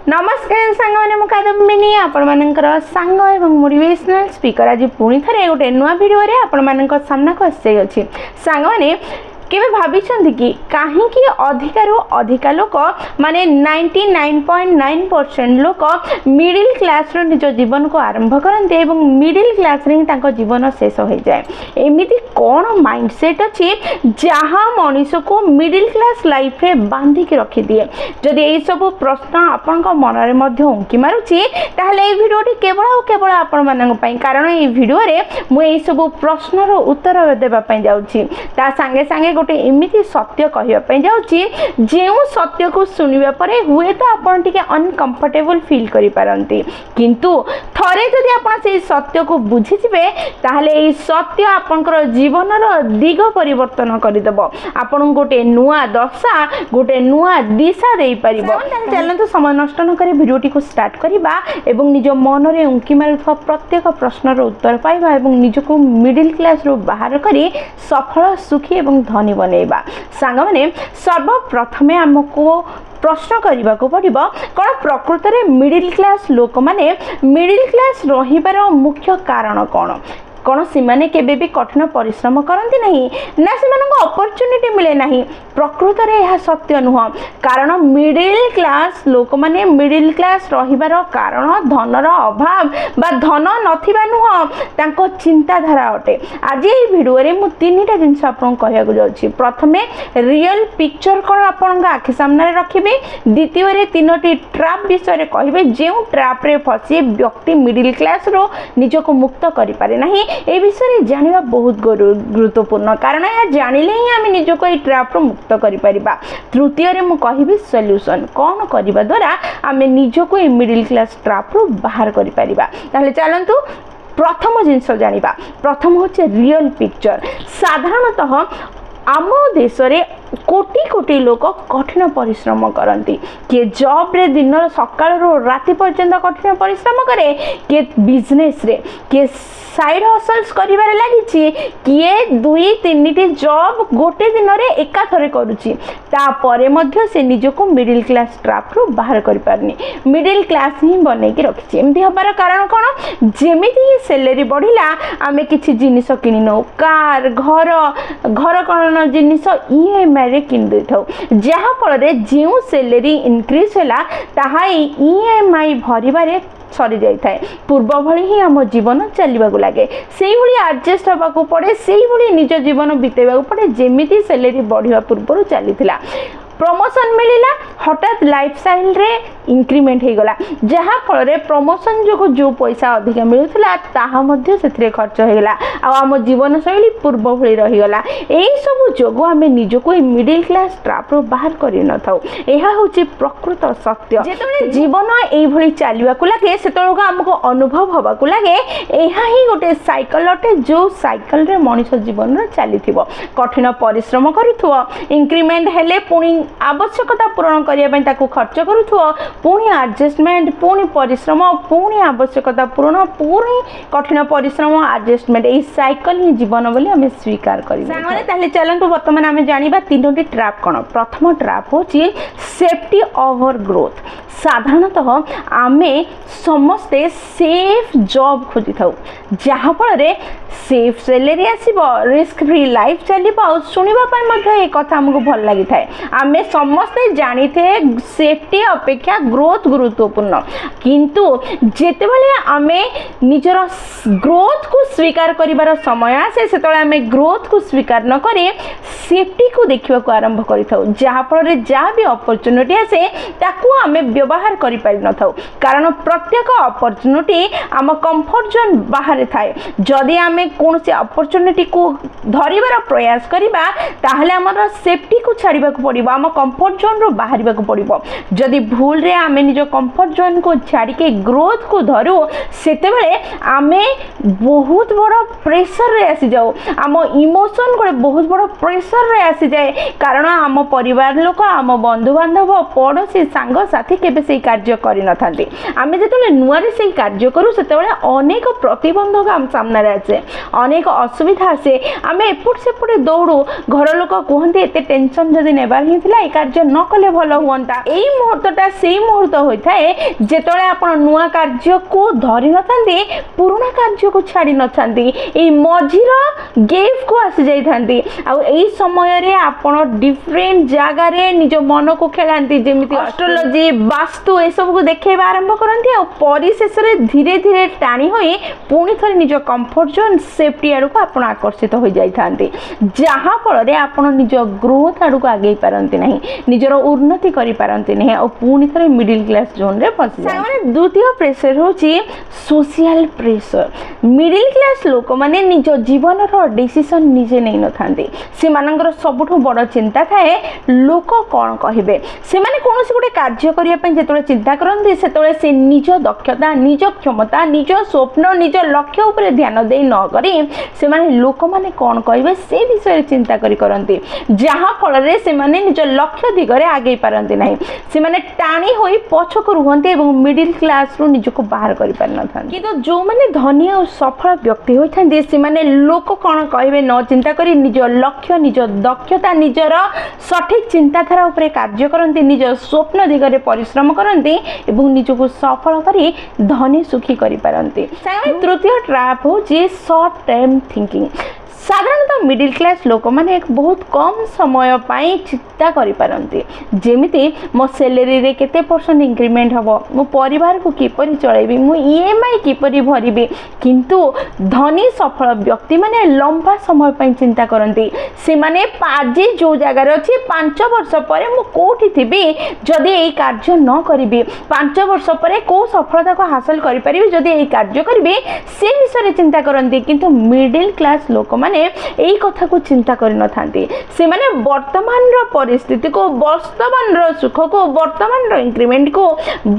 नमस्कार सांग मैंने मुकादमिनी आपणमानकर सांग एवं मोटिवेशनल स्पीकर आज पुणी थे गोटे नुआ भिडियो आपण सामना को आसी अच्छी सांग मैंने केवे भाविଛନ୍ତି कि कहीं अधिकारु अधिका लोक माने 99.9% लोक मिडिल क्लास रो निज जीवन को आरंभ करते एवं मिडिल क्लास रे ही जीवन शेष हो जाए। एमिति कौन माइंडसेट अच्छी जहाँ मनीष को मिडिल क्लास लाइफ रे बांधिक रखी दिए। जदि यही सब प्रश्न आपण मन में उंकी मारुची ताहले ये भिडियोटी केवल आपण मानक पई कारण ये भिडियो रे मु यही सब प्रश्नर उत्तर देबा पई जाउची। ता संगे संगे गोटे एमिति सत्य कहवाई जाऊँगी जो सत्य को शुणा पर हुए तो आपन टिके अनकंफर्टेबल फील करि पारंती किंतु थरे जदि आपन से सत्य को बुझीजिबे ताहले ए सत्य आपनकर जीवनर दिग परिवर्तन करदेब। आपन गोटे नुआ दशा गोटे नुआ दिशा दे परिबो। चलନ୍ତୁ समय नष्ट न करे भिडियोटी को स्टार्ट करबा एवं निज मन रे उंकी मारुथवा प्रत्येक प्रश्नर उत्तर पाइबा एवं निजको मिडिल क्लास रो बाहर करी सफल सुखी एवं धनी बनैबा। सांग माने सर्वप्रथमे हमको प्रश्न करने को पड़ो कौन प्रकृत में मिडिल क्लास लोक माने मिडिल क्लास रहिबार मुख्य कारण कौन से माने केबे भी कठिन परिश्रम करती नहीं ना से अपॉर्चुनिटी मिले नहीं। प्रकृत में यह सत्य नुह कारण मिडिल क्लास लोक माने मिडिल क्लास रहिबार कारण धनर अभाव बा धन नथिबा नुह तांको चिंताधारा अटे। आज ये वीडियो रे मु तीनटा जिंस आपन कहया जाउछि। प्रथमे रियल पिक्चर कौन आपन आखि सामने रखिबे, द्वितीय रे तीनोटी ट्रैप विषय रे कहबे जेउ ट्रैप रे फसी व्यक्ति मिडिल क्लास रो निजको मुक्त करि पारे नहीं। ए विषय जानिबा बहुत गुरुत्वपूर्ण कारण यह जानिले ही आम निजको ये ट्रैप मुक्त करि परिबा। तृतीय रे मु कहिबी सॉल्यूशन कौन करबा द्वारा आम निजको ये मिडिल क्लास ट्रैप बाहर करि परिबा। ताहले चलंतु प्रथम जिनस जानिबा। प्रथम होचे रियल पिक्चर। साधारणतः आम देश रे कोटी कोटी लोक कठिन परिश्रम करती किए जॉब रे दिन सकाळ राति पर्यंत कठिन परिश्रम करे किए बिजनेस रे किए साइड हसल्स करिबारे लागिछि किए 2-3टी जॉब गोटे दिन रे एकाथरे करूछि तापरे मध्य से निजको मिडिल क्लास ट्रैप रो बाहर करि पारनी मिडिल क्लास ही बनै कि रखिछि। एमती हबार कारण कोन जेमिति ही सैलरी बढ़िला आमे किछि जिनिस किनि नो कार घर कोन जिनिस ईएमआई रे किन देथौ जहा फल जो सैलरी इंक्रीज होला ताहा ईएमआई भरिबारे सरी जाई थाए। पूर्व भली ही आम जीवन चलवा लगे से एडजस्ट होगा पड़े से निज जीवन बितेबा पड़े जेमिति सैलरी बढ़िया पूर्व चली प्रमोशन मिलला हठात लाइफ स्टाइल रे इंक्रीमेंट हो गला जहाँ फल प्रमोशन जो जो पैसा अधिक मिलूला ताहा मध्य से खर्च हो गला आम जीवन शैली पूर्व भली रहीगला। यही सब जो आम निजको मिडिल क्लास ट्रैप रो बाहर कर न था यह हूँ प्रकृत सत्य। जिते जीवन ये चलवा लगे से आमको अनुभव होगा लगे यह ही गोटे साइकिल अटे जो साइकिल रे मनीष जीवन चली कठिन परिश्रम करूथुव इंक्रीमेंट हेले पुणी आवश्यकता पूरण करने ताकू खर्च करूथुव पुणी एडजस्टमेंट पुणी परिश्रम पुणी आवश्यकता पूरण पुणी कठिन परिश्रम एडजस्टमेंट यही साइकिल ही जीवन बोली आम स्वीकार करें। चलते बर्तमान आम जाना तीनोटी ट्रैप कौन। प्रथम ट्रैप हूँ सेफ्टी ओवर ग्रोथ। साधारणतः आमे समस्ते सेफ जॉब खोजी था जहाँ फल सेफ सैलरी आसब रिस्क फ्री लाइफ चलो शुणापी ये कथा आमको भल लगी थाए। आमे समस्ते जानी थे सेफ्टी अपेक्षा ग्रोथ गुरुत्वपूर्ण किंतु जेते बेले आमे निजर ग्रोथ को स्वीकार करिवार समय आसे से आमे ग्रोथ को स्वीकार न करे सेफ्टी को देखा आरंभ कर जहाँ फल जहाँ भी अपॉर्चुनिटी आसे ताकू आमे व्यवहार करि पारि न थाउ कारण प्रत्येक अपॉर्चुनिटी आम कंफर्ट जोन बाहर थाए। जदि आमे कौन से अपॉर्चुनिटी को धरिबार प्रयास करिबा ताहले हमर सेफ्टी को छाड़िबा को पड़िबो आम कंफर्ट जोन रो बाहरिबा को पड़िबो। जदि भूल रे आमे निज कंफर्ट जोन को छाड़ी के ग्रोथ को धरु सेते बेले आमे बहुत बड़ प्रेशर रे आसी जाऊ आम इमोशन को बहुत बड़ प्रेशर रे आसी जाए कारण आम परिवार लोक आम बंधु बांधव पड़ोसी सांग साथी केबे से कार्य करि न थांती आमे जेतले नुआरे से कार्य करू सेतेबेले अनेक प्रतिबंधक आम सामने आसे अनेक असुविधा आसे आमे एपट सेपटे दौड़ू घर लोक कहते एते टेंशन जदि नेबार ही ଥିଲା এই কার্য ন কলে ভালো হুঁতা এই মুহূর্তটা সেই মুহূর্ত হয়ে থাকে যেতবে আপনার নূয়া কার্যকু ধরি নথান্তি পুরোনা কার্যকু ছাড়ি নথান্তি এই মঝির গেপকু আসি যাই থান্তি আর এই সময়রে আপনার ডিফরেন্ট জায়গায় নিজ মনকু খেলান্তি যেমিতি অস্ট্রোলজি বাস্তু এসবুকু দেখাইবা আরম্ভ করନ୍ତି আর পরিশেষে ধীরে ধীরে টাণি হয়ে পুଣି থরে নিজ কমফর্ট জোন সেফটি আড়কু আপন আকর্ষিত হয়ে যাই থান্তি যাহা ফଳରେ আপন নিজ গ্রোথ আড়কু আগেই পারନ୍ତି ନାହିଁ ନିଜର ଉନ୍ନତି କରିପାରନ୍ତି ନାହିଁ ଆଉ ପୁଣି ଥରେ ମିଡିଲ କ୍ଲାସ ଜୋନ୍ରେ ପଶିଯାନ୍ତି ମାନେ ଦ୍ୱିତୀୟ ପ୍ରେସର ହେଉଛି ସୋସିଆଲ ପ୍ରେସର ମିଡିଲ କ୍ଲାସ ଲୋକମାନେ ନିଜ ଜୀବନର ଡିସିସନ୍ ନିଜେ ନେଇନଥାନ୍ତି ସେମାନଙ୍କର ସବୁଠୁ ବଡ଼ ଚିନ୍ତା ଥାଏ ଲୋକ କ'ଣ କହିବେ ସେମାନେ କୌଣସି ଗୋଟେ କାର୍ଯ୍ୟ କରିବା ପାଇଁ ଯେତେବେଳେ ଚିନ୍ତା କରନ୍ତି ସେତେବେଳେ ସେ ନିଜ ଦକ୍ଷତା ନିଜ କ୍ଷମତା ନିଜ ସ୍ୱପ୍ନ ନିଜ ଲକ୍ଷ୍ୟ ଉପରେ ଧ୍ୟାନ ଦେଇ ନ କରି ସେମାନେ ଲୋକମାନେ କ'ଣ କହିବେ ସେ ବିଷୟରେ ଚିନ୍ତା କରି କରନ୍ତି ଯାହା ଫଳରେ ସେମାନେ ନିଜ ଲକ୍ଷ୍ୟ ଦିଗରେ ଆଗେଇ ପାରନ୍ତି ନାହିଁ ସେମାନେ ଟାଣି ହୋଇ ପଛକୁ ରୁହନ୍ତି ଏବଂ ମିଡିଲ କ୍ଲାସରୁ ନିଜକୁ ବାହାର କରିପାରିନଥାନ୍ତି କିନ୍ତୁ ଯେଉଁମାନେ ଧନୀ ଆଉ ସଫଳ ବ୍ୟକ୍ତି ହୋଇଥାନ୍ତି ସେମାନେ ଲୋକ କ'ଣ କହିବେ ନ ଚିନ୍ତା କରି ନିଜ ଲକ୍ଷ୍ୟ ନିଜ ଦକ୍ଷତା ନିଜର ସଠିକ ଚିନ୍ତାଧାରା ଉପରେ କାର୍ଯ୍ୟ କରନ୍ତି ନିଜ ସ୍ୱପ୍ନ ଦିଗରେ ପରିଶ୍ରମ କରନ୍ତି ଏବଂ ନିଜକୁ ସଫଳ କରି ଧନୀ ସୁଖୀ କରିପାରନ୍ତି ତୃତୀୟ ଟ୍ରାପ୍ ହେଉଛି ସର୍ଟ ଟର୍ମ ଥିଙ୍କିଂ ସାଧାରଣତଃ ମିଡିଲ କ୍ଲାସ ଲୋକମାନେ ବହୁତ କମ୍ ସମୟ ପାଇଁ ଚିନ୍ତା କରିପାରନ୍ତି ଯେମିତି ମୋ ସାଲାରୀରେ କେତେ ପରସେଣ୍ଟ ଇନକ୍ରିମେଣ୍ଟ ହେବ ମୋ ପରିବାରକୁ କିପରି ଚଳାଇବି ମୁଁ EMI କିପରି ଭରିବି କିନ୍ତୁ ଧନୀ ସଫଳ ବ୍ୟକ୍ତିମାନେ ଲମ୍ବା ସମୟ ପାଇଁ ଚିନ୍ତା କରନ୍ତି ସେମାନେ ଆଜି ଯେଉଁ ଜାଗାରେ ଅଛି 5 ବର୍ଷ ପରେ ମୁଁ କେଉଁଠି ଥିବି ଯଦି ଏଇ କାର୍ଯ୍ୟ ନ କରିବି 5 ବର୍ଷ ପରେ କେଉଁ ସଫଳତାକୁ ହାସଲ କରିପାରିବି ଯଦି ଏଇ କାର୍ଯ୍ୟ କରିବି ସେ ବିଷୟରେ ଚିନ୍ତା କରନ୍ତି କିନ୍ତୁ ମିଡିଲ କ୍ଲାସ ଲୋକମାନେ এই কথাକୁ চিন্তা କରିନଥାନ୍ତି ସେମାନେ ବର୍ତ୍ତମାନର ପରିସ୍ଥିତିକୁ ବର୍ତ୍ତମାନର ସୁଖକୁ ବର୍ତ୍ତମାନର ଇନକ୍ରିମେଣ୍ଟକୁ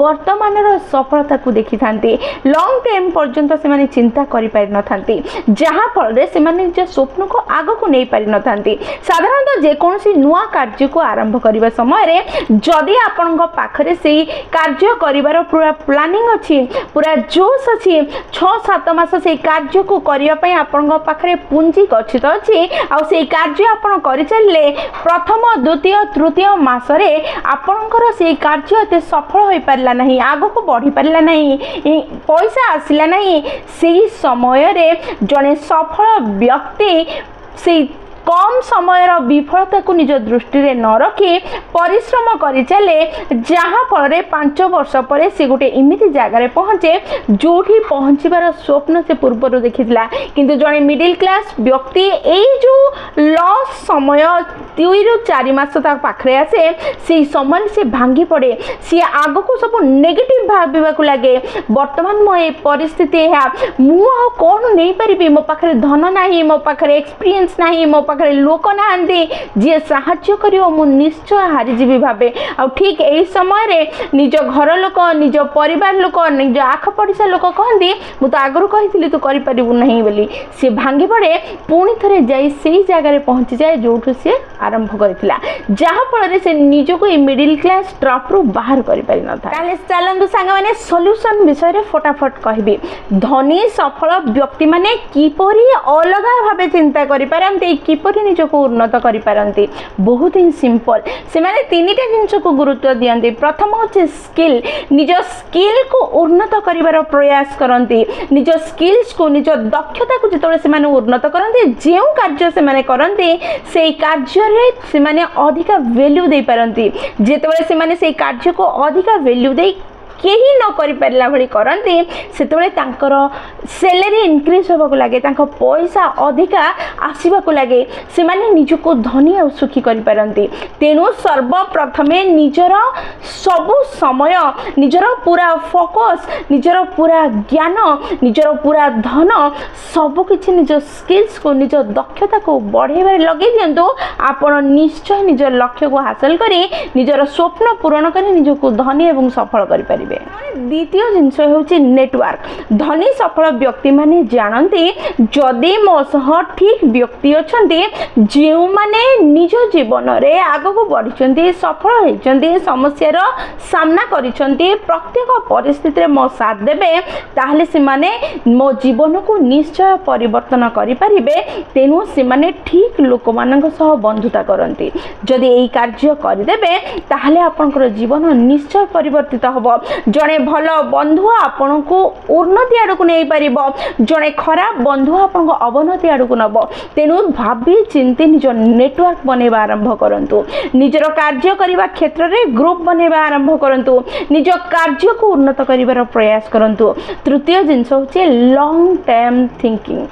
ବର୍ତ୍ତମାନର ସଫଳତାକୁ ଦେଖିଥାନ୍ତି ଲଙ୍ଗ ଟର୍ମ ପର୍ଯ୍ୟନ୍ତ ସେମାନେ ଚିନ୍ତା କରିପାରିନଥାନ୍ତି ଯାହାଫଳରେ ସେମାନେ ନିଜ ସ୍ୱପ୍ନକୁ ଆଗକୁ ନେଇପାରିନଥାନ୍ତି ସାଧାରଣତଃ ଯେକୌଣସି ନୂଆ କାର୍ଯ୍ୟକୁ ଆରମ୍ଭ କରିବା ସମୟରେ ଯଦି ଆପଣଙ୍କ ପାଖରେ ସେଇ କାର୍ଯ୍ୟ କରିବାର ପୁରା ପ୍ଲାନିଂ ଅଛି ପୁରା ଜୋଶ ଅଛି 6-7 ମାସ ସେଇ କାର୍ଯ୍ୟକୁ କରିବା ପାଇଁ ଆପଣଙ୍କ ପାଖରେ ପୁଞ୍ଜି ଗଚ୍ଛିତ ଅଛି ଆଉ ସେଇ କାର୍ଯ୍ୟ ଆପଣ କରିଚାଲିଲେ ପ୍ରଥମ ଦ୍ୱିତୀୟ ତୃତୀୟ ମାସରେ ଆପଣଙ୍କର ସେଇ କାର୍ଯ୍ୟ ଏତେ ସଫଳ ହୋଇପାରିଲା ନାହିଁ ଆଗକୁ ବଢ଼ିପାରିଲା ନାହିଁ ପଇସା ଆସିଲା ନାହିଁ ସେଇ ସମୟରେ ଜଣେ ସଫଳ ବ୍ୟକ୍ତି ସେଇ କମ୍ ସମୟର ବିଫଳତାକୁ ନିଜ ଦୃଷ୍ଟିରେ ନ ରଖି ପରିଶ୍ରମ କରି ଚାଲେ ଯାହାଫଳରେ 5 ବର୍ଷ ପରେ ସେ ଗୋଟେ ଏମିତି ଜାଗାରେ ପହଞ୍ଚେ ଯେଉଁଠି ପହଞ୍ଚିବାର ସ୍ୱପ୍ନ ସେ ପୂର୍ବରୁ ଦେଖିଥିଲା କିନ୍ତୁ ଜଣେ ମିଡିଲ କ୍ଲାସ ବ୍ୟକ୍ତି ଏଇ ଯେଉଁ ଲସ୍ ସମୟ 2-4 ମାସ ତା ପାଖରେ ଆସେ ସେଇ ସମୟରେ ସେ ଭାଙ୍ଗି ପଡ଼େ ସିଏ ଆଗକୁ ସବୁ ନେଗେଟିଭ ଭାବିବାକୁ ଲାଗେ ବର୍ତ୍ତମାନ ମୋ ଏ ପରିସ୍ଥିତି ଏହା ମୁଁ ଆଉ କ'ଣ ନେଇପାରିବି ମୋ ପାଖରେ ଧନ ନାହିଁ ମୋ ପାଖରେ ଏକ୍ସପିରିଏନ୍ସ ନାହିଁ ମୋ ପାଖରେ ଲୋକ ନାହାନ୍ତି ଯିଏ ସାହାଯ୍ୟ କରିବ ମୁଁ ନିଶ୍ଚୟ ହାରିଯିବି ଭାବେ ଆଉ ଠିକ୍ ଏହି ସମୟରେ ନିଜ ଘର ଲୋକ ନିଜ ପରିବାର ଲୋକ ନିଜ ଆଖପଡ଼ିଶା ଲୋକ କହନ୍ତି ମୁଁ ତ ଆଗରୁ କହିଥିଲି ତୁ କରିପାରିବୁ ନାହିଁ ବୋଲି ସେ ଭାଙ୍ଗି ପଡ଼େ ପୁଣି ଥରେ ଯାଇ ସେଇ ଜାଗାରେ ପହଞ୍ଚିଯାଏ ଯେଉଁଠୁ ସେ ଆରମ୍ଭ କରିଥିଲା ଯାହାଫଳରେ ସେ ନିଜକୁ এই ମିଡିଲ କ୍ଲାସ ଟ୍ରପ୍ରୁ ବାହାର କରିପାରିନଥାଏ ତାହେଲେ ଚାଲନ୍ତୁ ସାଙ୍ଗମାନେ ସଲ୍ୟୁସନ୍ ବିଷୟରେ ଫଟାଫଟ କହିବି ଧନୀ ସଫଳ ବ୍ୟକ୍ତିମାନେ କିପରି ଅଲଗା ଭାବେ ଚିନ୍ତା କରିପାରନ୍ତି କିପରି ନିଜକୁ ଉନ୍ନତ କରିପାରନ୍ତି ବହୁତ ହିଁ ସିମ୍ପଲ ସେମାନେ 3ଟା ଜିନିଷକୁ ଗୁରୁତ୍ୱ ଦିଅନ୍ତି ପ୍ରଥମ ହେଉଛି ସ୍କିଲ୍ ନିଜ ସ୍କିଲ୍କୁ ଉନ୍ନତ କରିବାର ପ୍ରୟାସ କରନ୍ତି ନିଜ ସ୍କିଲ୍ସକୁ ନିଜ ଦକ୍ଷତାକୁ ଯେତେବେଳେ ସେମାନେ ଉନ୍ନତ କରନ୍ତି ଯେଉଁ କାର୍ଯ୍ୟ ସେମାନେ କରନ୍ତି ସେଇ କାର୍ଯ୍ୟରେ ସେମାନେ ଅଧିକା ଭ୍ୟାଲ୍ୟୁ ଦେଇପାରନ୍ତି ଯେତେବେଳେ ସେମାନେ ସେଇ କାର୍ଯ୍ୟକୁ ଅଧିକା ଭ୍ୟାଲ୍ୟୁ ଦେଇ କେହି ନ କରିପାରିଲା ଭଳି କରନ୍ତି ସେତେବେଳେ ତାଙ୍କର ସାଲାରୀ ଇନକ୍ରିଜ୍ ହେବାକୁ ଲାଗେ ତାଙ୍କ ପଇସା ଅଧିକା ଆସିବାକୁ ଲାଗେ ସେମାନେ ନିଜକୁ ଧନୀ ଆଉ ସୁଖୀ କରିପାରନ୍ତି ତେଣୁ ସର୍ବପ୍ରଥମେ ନିଜର ସବୁ ସମୟ ନିଜର ପୁରା ଫୋକସ୍ ନିଜର ପୁରା ଜ୍ଞାନ ନିଜର ପୁରା ଧନ ସବୁକିଛି ନିଜ ସ୍କିଲ୍ସକୁ ନିଜ ଦକ୍ଷତାକୁ ବଢ଼େଇବାରେ ଲଗେଇ ଦିଅନ୍ତୁ ଆପଣ ନିଶ୍ଚୟ ନିଜ ଲକ୍ଷ୍ୟକୁ ହାସଲ କରି ନିଜର ସ୍ୱପ୍ନ ପୂରଣ କରି ନିଜକୁ ଧନୀ ଏବଂ ସଫଳ କରିପାରିବେ पारिबे। द्वितीय जिनस होउची नेटवर्क। धनी सफल व्यक्ति माने जानती जदि मो सह ठीक व्यक्ति अछंती जेउ माने निज जीवन रे आगको बढ़िचंती सफल होइचंती समस्यार सामना करिचंती प्रत्येक परिस्थिति रे मो साथ देबे ताहले से माने मो जीवन को निश्चय परिवर्तन करि परिबे। तेनु से माने ठीक लोक मानक सह बंधुता करंती जदि एई कार्य करि देबे ताहले आपनकर जीवन निश्चय परिवर्तित हबो। जणे भल बंधु आपन को उन्नति आड़ को नहीं पारिबो जणे खराब बंधु आपन को अवनति आड़ को नबो। तेनु भाबी चिंती निज नेटवर्क बनेबा आरंभ करंतु। निजर कार्य करिबा क्षेत्र रे ग्रुप बनेबा आरंभ करंतु। निज कार्य को उन्नत करिबार प्रयास करंतु। तृतीय जिंस होचे लॉन्ग टर्म थिंकिंग।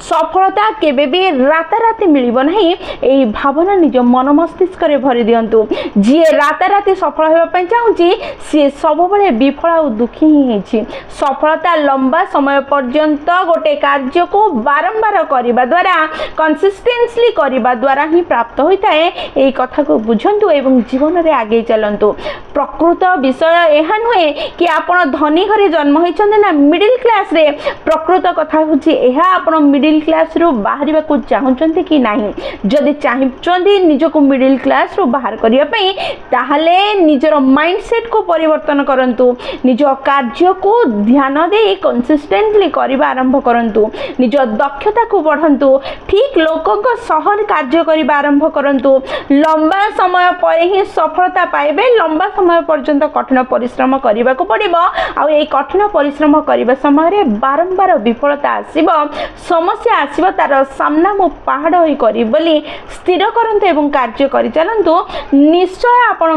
सफलता केबे भी राताराति मिलिबो नहीं एई भावना निज मन मस्तिष्क रे भरि दियंतु। जे राताराति सफल होबा पय चाहूची से सब बळे विफल और दुखी ही हेछि। सफलता लंबा समय पर्यंत गोटे कार्य को बारंबार करिबा द्वारा कंसिस्टेंटली करिबा द्वारा ही प्राप्त होइताए। एई कथा को बुझंतु एवं जीवन रे आगे चलंतु। प्रकृत विषय एहा नुहे कि आपण धनी घरे जन्म होइछन ना मिडिल क्लास रे। प्रकृत कथा होछि एहा आपण मिडिल क्लास रो बाहरिबा को चाहउचंती कि नाही। जदि चाहउचंती निजको मिडिल क्लास रो बाहर करिया पई ताहाले निजर माइंडसेट को परिवर्तन करंतु। निज कार्य को ध्यान दे कंसिस्टेंटली करिबा आरंभ करंतु। निज दक्षता को बढ़ंतु। ठीक लोकक सहन कार्य करिबा आरंभ करंतु। लंबा समय पर ही सफलता पाइबे। लंबा समय पर्यंत कठिन परिश्रम करिबा को पड़िबो। आ ए कठिन परिश्रम करिबा समय रे बारंबार विफलता आसीबो समस्या आसीबो तार सामना मो पहाड़ होई करी बोली स्थिर करंतु एवं कार्य करि चलंतु। निश्चय आपण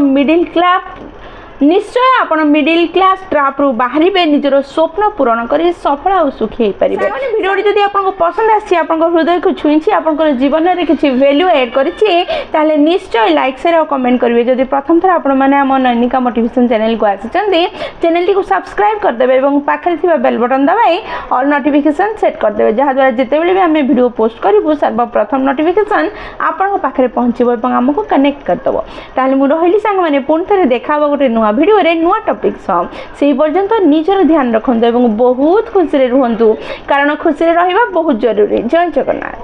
मिडिल क्लास ट्रैप रु बाहरिबे निजर स्वप्न पूरण करी सफल और सुखी परिबे। वीडियो जदि आपन को पसंद आसी आपन को हृदय को छुईची आपन को जीवन रे किछि वैल्यू ऐड करिछि ताले निश्चय लाइक शेयर और कमेंट करिवे। जदि प्रथम थर आपण माने हम नैनिका मोटिवेशन चैनल को आछिचंदी चैनल को सब्सक्राइब कर देबे एवं पाखरे थिबा बेल बटन दबाई ऑल नोटिफिकेशन सेट कर देबे जहा द्वारा जते बेले भी हम वीडियो पोस्ट करिवु सर्वप्रथम नोटिफिकेशन आपन को पाखरे पहुंचिबो एवं हमको कनेक्ट कर दबो। ताले मु रहिली संग माने पुन थरे देखाबो गोटे नुवा वीडियो रे नुआ टॉपिक सह से पर्यंत निजर ध्यान रखंतु एवं बहुत खुशी रे रुहंतु कारण खुशी रे रहिबा बहुत जरूरी। जय जगन्नाथ।